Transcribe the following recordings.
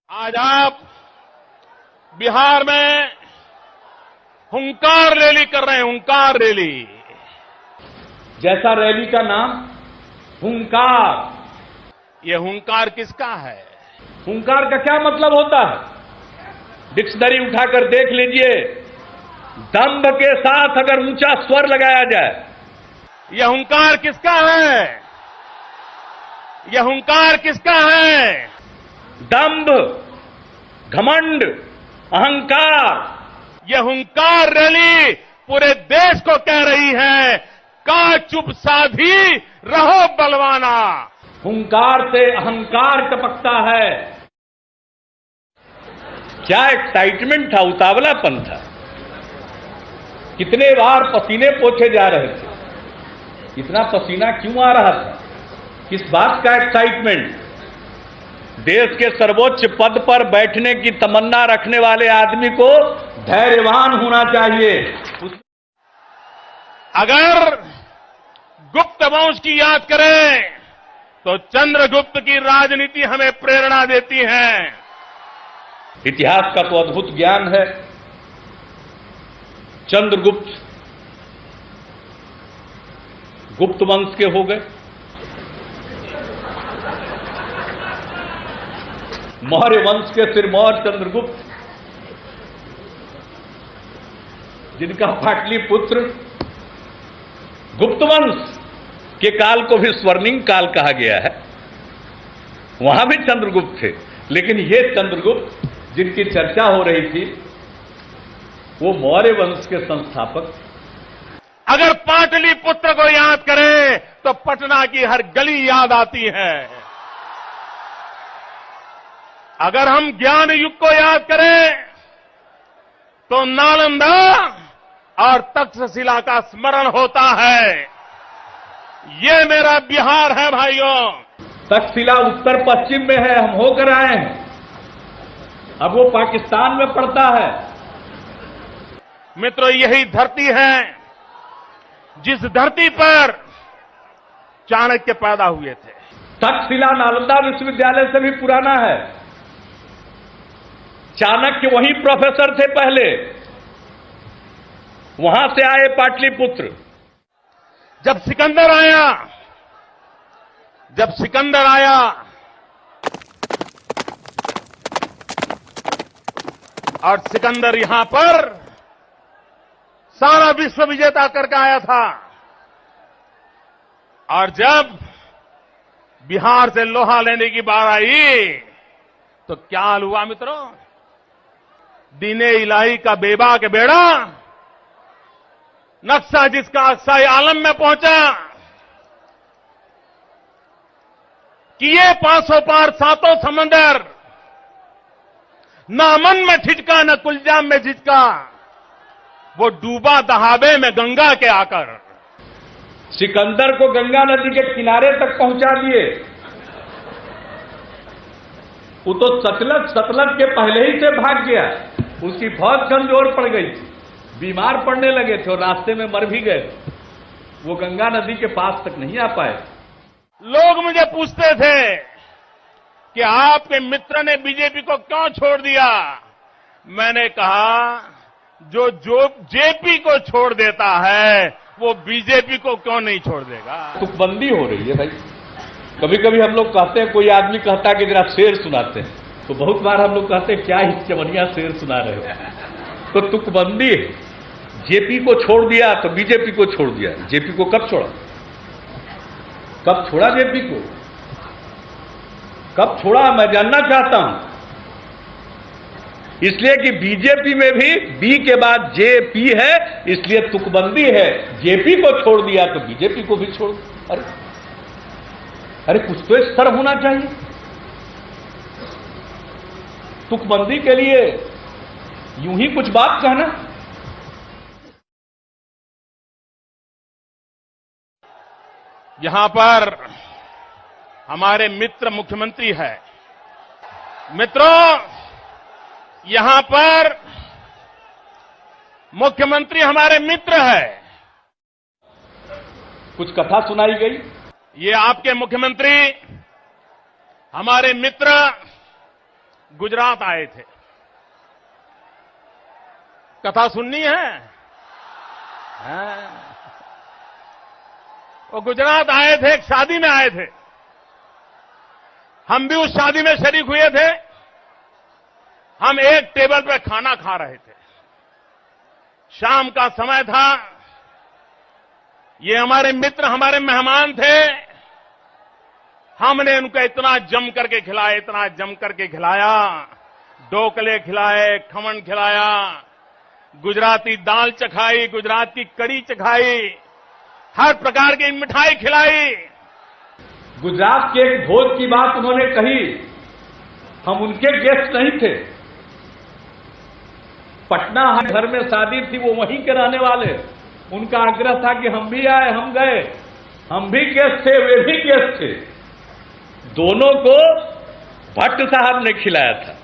आज आप बिहार में हुंकार रैली कर रहे हैं, हुंकार रैली। जैसा रैली का नाम हुंकार। ये हुंकार किसका है? हुंकार का क्या मतलब होता है? डिक्शनरी उठाकर देख लीजिए। दंभ के साथ अगर ऊंचा स्वर लगाया जाए। यह हुंकार किसका है? यह हुंकार किसका है? दंभ, घमंड, अहंकार। यह हुंकार रैली पूरे देश को कह रही है, का चुप साधी रहो बलवाना। हुंकार से अहंकार टपकता है। क्या एक्साइटमेंट था, उतावलापन था। कितने बार पसीने पोछे जा रहे थे। इतना पसीना क्यों आ रहा था? किस बात का एक्साइटमेंट? देश के सर्वोच्च पद पर बैठने की तमन्ना रखने वाले आदमी को धैर्यवान होना चाहिए। अगर गुप्त वंश की याद करें तो चंद्रगुप्त की राजनीति हमें प्रेरणा देती है। इतिहास का तो अद्भुत ज्ञान है। चंद्रगुप्त गुप्त वंश के हो गए। मौर्य वंश के सिरमौर चंद्रगुप्त, जिनका पाटलिपुत्र गुप्त वंश के काल को भी स्वर्णिम काल कहा गया है, वहां भी चंद्रगुप्त थे। लेकिन ये चंद्रगुप्त जिनकी चर्चा हो रही थी, वो मौर्य वंश के संस्थापक। अगर पाटलिपुत्र को याद करें तो पटना की हर गली याद आती है। अगर हम ज्ञान युग को याद करें तो नालंदा और तक्षशिला का स्मरण होता है। ये मेरा बिहार है भाइयों। तक्षशिला उत्तर पश्चिम में है, हम होकर आए हैं। अब वो पाकिस्तान में पड़ता है। मित्रों, यही धरती है जिस धरती पर चाणक्य पैदा हुए थे। तक्षशिला नालंदा विश्वविद्यालय से भी पुराना है। चाणक्य वहीं प्रोफेसर थे पहले, वहां से आए पाटलिपुत्र। जब सिकंदर आया और सिकंदर यहां पर सारा विश्व विजेता करके आया था, और जब बिहार से लोहा लेने की बार आई तो क्या हाल हुआ मित्रों? दीने इलाही का बेबा के बेड़ा, नक्शा जिसका अक्साई आलम में पहुंचा कि ये 500 पार सातों समंदर, न अमन में ठिठका न कुलजाम में झिझका, वो डूबा दहाबे में गंगा के आकर। सिकंदर को गंगा नदी के किनारे तक पहुंचा दिए। वो तो सतलज के पहले ही से भाग गया। उसकी फौज कमजोर पड़ गई थी, बीमार पड़ने लगे थे और रास्ते में मर भी गए। वो गंगा नदी के पास तक नहीं आ पाए। लोग मुझे पूछते थे कि आपके मित्र ने बीजेपी को क्यों छोड़ दिया? मैंने कहा, जो जेपी को छोड़ देता है वो बीजेपी को क्यों नहीं छोड़ देगा? तुकबंदी हो रही है भाई। कभी कभी हम लोग कहते हैं, कोई आदमी कहता है कि जरा शेर सुनाते हैं, तो बहुत बार हम लोग कहते हैं क्या ही चमनिया शेर सुना रहे हो। तो तुकबंदी है। जेपी को छोड़ दिया तो बीजेपी को छोड़ दिया। जेपी को कब छोड़ा? कब छोड़ा जेपी को? कब छोड़ा, मैं जानना चाहता हूं। इसलिए कि बीजेपी में भी बी के बाद जेपी है, इसलिए तुकबंदी है। जेपी को छोड़ दिया तो बीजेपी को भी छोड़। अरे कुछ तो स्तर होना चाहिए। तुकबंदी के लिए यूं ही कुछ बात कहना। यहां पर हमारे मित्र मुख्यमंत्री है। मित्रों, यहां पर मुख्यमंत्री हमारे मित्र है। कुछ कथा सुनाई गई। ये आपके मुख्यमंत्री हमारे मित्र गुजरात आए थे। कथा सुननी है? हाँ। वो गुजरात आए थे, एक शादी में आए थे। हम भी उस शादी में शरीक हुए थे। हम एक टेबल पर खाना खा रहे थे। शाम का समय था। ये हमारे मित्र, हमारे मेहमान थे। हमने उनको इतना जम करके खिलाया, इतना जम करके खिलाया। ढोकले खिलाए, खमन खिलाया, गुजराती दाल चखाई, गुजरात की कड़ी चखाई, हर प्रकार की मिठाई खिलाई। गुजरात के एक भोज की बात उन्होंने कही। हम उनके गेस्ट नहीं थे। पटना घर में शादी थी, वो वहीं के रहने वाले। उनका आग्रह था कि हम भी आए, हम गए। हम भी गेस्ट थे, वे भी गेस्ट थे। दोनों को भट्ट साहब ने खिलाया था।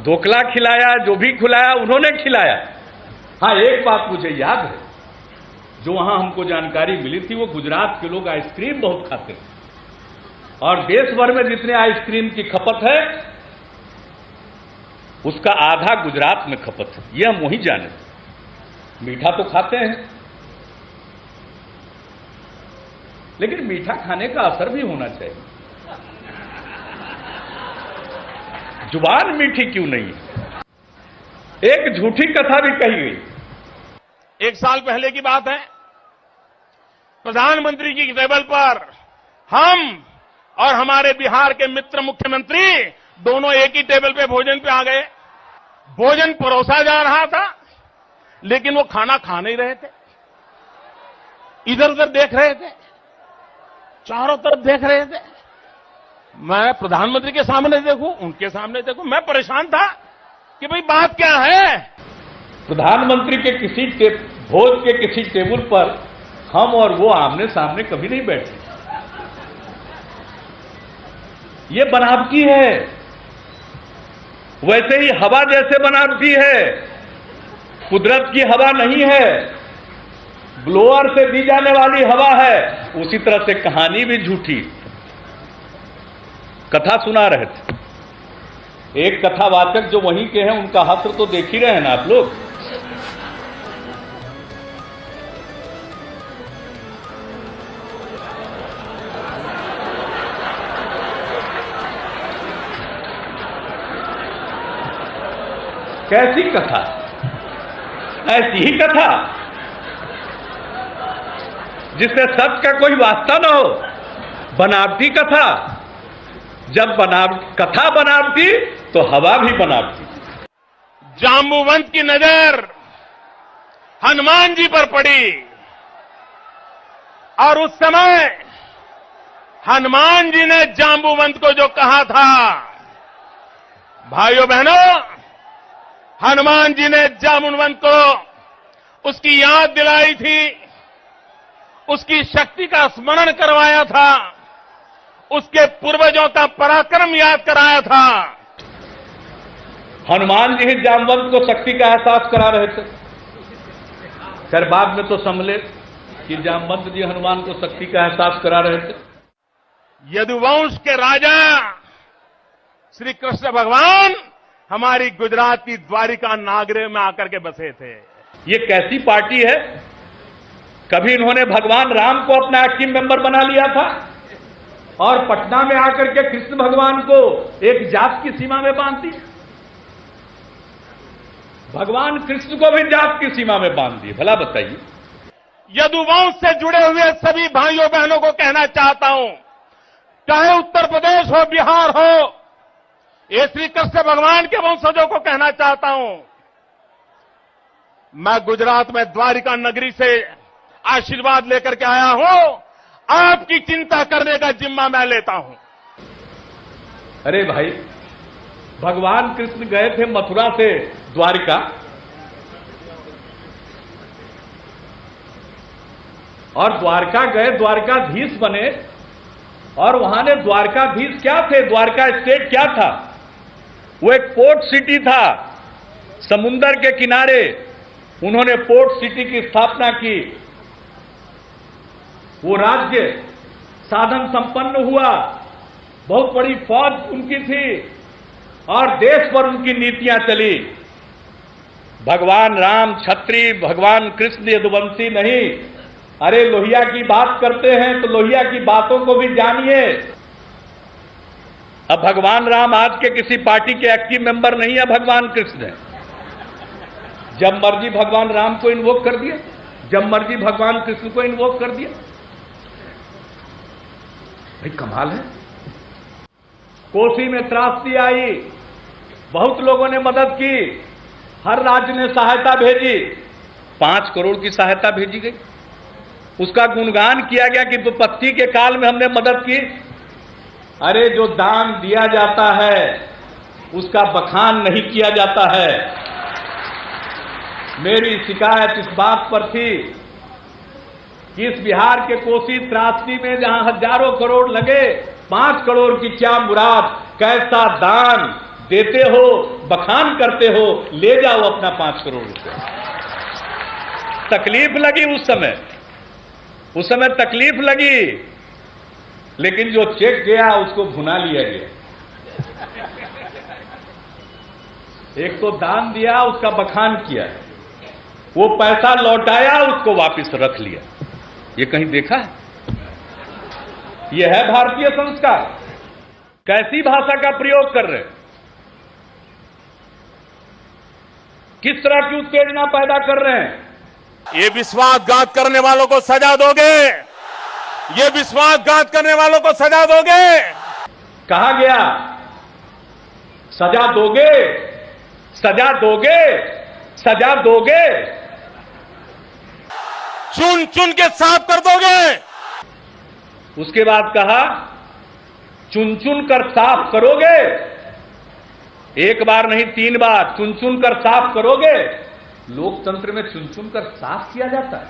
ढोकला खिलाया, जो भी खिलाया उन्होंने खिलाया। हाँ, एक बात मुझे याद है, जो वहां हमको जानकारी मिली थी, वो गुजरात के लोग आइसक्रीम बहुत खाते हैं और देश भर में जितने आइसक्रीम की खपत है उसका आधा गुजरात में खपत है। ये हम वहीं जाने। मीठा तो खाते हैं, लेकिन मीठा खाने का असर भी होना चाहिए। जुबान मीठी क्यों नहीं है? एक झूठी कथा भी कही गई। एक साल पहले की बात है। प्रधानमंत्री की टेबल पर हम और हमारे बिहार के मित्र मुख्यमंत्री दोनों एक ही टेबल पे भोजन पे आ गए। भोजन परोसा जा रहा था, लेकिन वो खाना खा नहीं रहे थे। इधर उधर देख रहे थे, चारों तरफ देख रहे थे। मैं प्रधानमंत्री के सामने देखूं, उनके सामने देखूं, मैं परेशान था कि भाई बात क्या है। प्रधानमंत्री के किसी भोज के किसी टेबल पर हम और वो आमने सामने कभी नहीं बैठे। ये बनावटी है। वैसे ही हवा जैसे बनावटी है, कुदरत की हवा नहीं है, ब्लोअर से दी जाने वाली हवा है। उसी तरह से कहानी भी झूठी। कथा सुना रहे थे। एक कथावाचक जो वहीं के हैं, उनका हस्र तो देख ही रहे हैं ना आप लोग। कैसी कथा? ऐसी ही कथा जिससे सच का कोई वास्ता न हो। बनावटी कथा। जब कथा बनावटी तो हवा भी बनावटी। जाम्बुवंत की नजर हनुमान जी पर पड़ी और उस समय हनुमान जी ने जाम्बुवंत को जो कहा था, भाइयों बहनों, हनुमान जी ने जाम्बुवंत को उसकी याद दिलाई थी, उसकी शक्ति का स्मरण करवाया था, उसके पूर्वजों का पराक्रम याद कराया था। हनुमान जी ही जाम्बुवंत को शक्ति का एहसास करा रहे थे। खैर बाद में तो समझे कि जाम्बुवंत जी हनुमान को शक्ति का एहसास करा रहे थे। यदुवंश के राजा श्री कृष्ण भगवान हमारी गुजरात की द्वारिका नागरे में आकर के बसे थे। ये कैसी पार्टी है? कभी इन्होंने भगवान राम को अपना एक्टिव मेंबर बना लिया था और पटना में आकर के कृष्ण भगवान को एक जात की सीमा में बांध दी। भगवान कृष्ण को भी जात की सीमा में बांध दिए। भला बताइए। यदुवंश से जुड़े हुए सभी भाइयों बहनों को कहना चाहता हूं, चाहे उत्तर प्रदेश हो, बिहार हो, ये श्री कृष्ण भगवान के वंशजों को कहना चाहता हूं, मैं गुजरात में द्वारिका नगरी से आशीर्वाद लेकर के आया हूं। आपकी चिंता करने का जिम्मा मैं लेता हूं। अरे भाई, भगवान कृष्ण गए थे मथुरा से द्वारिका, और द्वारका गए, द्वारकाधीश बने, और वहां ने द्वारकाधीश क्या थे? द्वारका स्टेट क्या था? वो एक पोर्ट सिटी था, समुंदर के किनारे उन्होंने पोर्ट सिटी की स्थापना की। वो राज्य साधन संपन्न हुआ, बहुत बड़ी फौज उनकी थी, और देश पर उनकी नीतियां चली। भगवान राम छत्री, भगवान कृष्ण यदुवंशी नहीं। अरे लोहिया की बात करते हैं तो लोहिया की बातों को भी जानिए। अब भगवान राम आज के किसी पार्टी के एक्टिव मेंबर नहीं है, भगवान कृष्ण है। जब मर्जी भगवान राम को इन्वोक कर दिया, जब मर्जी भगवान कृष्ण को इन्वोक कर दिया। भाई कमाल है। कोसी में त्रासदी आई, बहुत लोगों ने मदद की, हर राज्य ने सहायता भेजी, 5 करोड़ की सहायता भेजी गई। उसका गुणगान किया गया कि विपत्ति के काल में हमने मदद की। अरे जो दान दिया जाता है उसका बखान नहीं किया जाता है। मेरी शिकायत इस बात पर थी कि इस बिहार के कोसी त्रासदी में जहां हजारों करोड़ लगे, 5 करोड़ की क्या मुराद, कैसा दान देते हो, बखान करते हो, ले जाओ अपना 5 करोड़ रुपए। तकलीफ लगी उस समय तकलीफ लगी, लेकिन जो चेक गया उसको भुना लिया गया। एक तो दान दिया, उसका बखान किया, वो पैसा लौटाया, उसको वापस रख लिया। ये कहीं देखा है? ये है भारतीय संस्कार? कैसी भाषा का प्रयोग कर रहे हैं, किस तरह की उत्तेजना पैदा कर रहे हैं। ये विश्वासघात करने वालों को सजा दोगे, ये विश्वासघात करने वालों को सजा दोगे। कहा गया सजा दोगे, सजा दोगे, सजा दोगे, चुन चुन के साफ कर दोगे। उसके बाद कहा चुन चुन कर साफ करोगे। एक बार नहीं 3 बार चुन चुन कर साफ करोगे। लोकतंत्र में चुन चुन कर साफ किया जाता है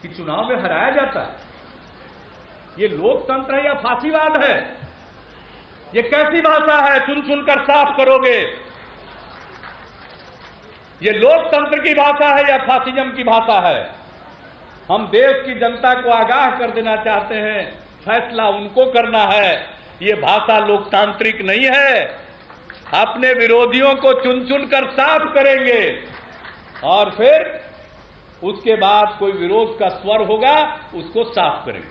कि चुनाव में हराया जाता है? ये लोकतंत्र है या फांसीवाद है? ये कैसी भाषा है, चुन चुन कर साफ करोगे? ये लोकतंत्र की भाषा है या फासिज्म की भाषा है? हम देश की जनता को आगाह कर देना चाहते हैं, फैसला उनको करना है। ये भाषा लोकतांत्रिक नहीं है। अपने विरोधियों को चुन चुन कर साफ करेंगे और फिर उसके बाद कोई विरोध का स्वर होगा उसको साफ करेंगे।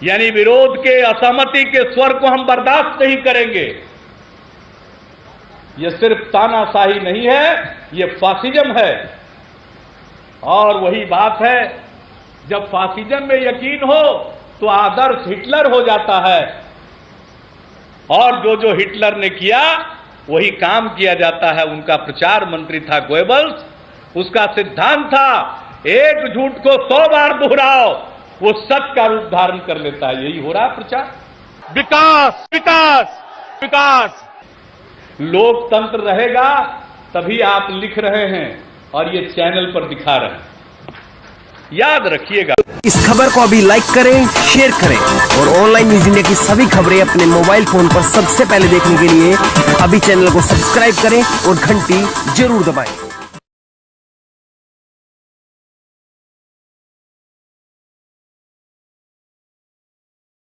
यानी विरोध के, असहमति के स्वर को हम बर्दाश्त नहीं करेंगे। यह सिर्फ तानाशाही नहीं है, यह फासिज्म है। और वही बात है, जब फासिज्म में यकीन हो तो आदर्श हिटलर हो जाता है, और जो हिटलर ने किया वही काम किया जाता है। उनका प्रचार मंत्री था गोएबल्स, उसका सिद्धांत था एक झूठ को 100 बार दोहराओ, वो सच का रूप धारण कर लेता है। यही हो रहा है प्रचार। विकास विकास विकास। लोकतंत्र रहेगा तभी आप लिख रहे हैं और ये चैनल पर दिखा रहे हैं, याद रखिएगा। इस खबर को अभी लाइक करें, शेयर करें और ऑनलाइन न्यूज इंडिया की सभी खबरें अपने मोबाइल फोन पर सबसे पहले देखने के लिए अभी चैनल को सब्सक्राइब करें और घंटी जरूर दबाएं।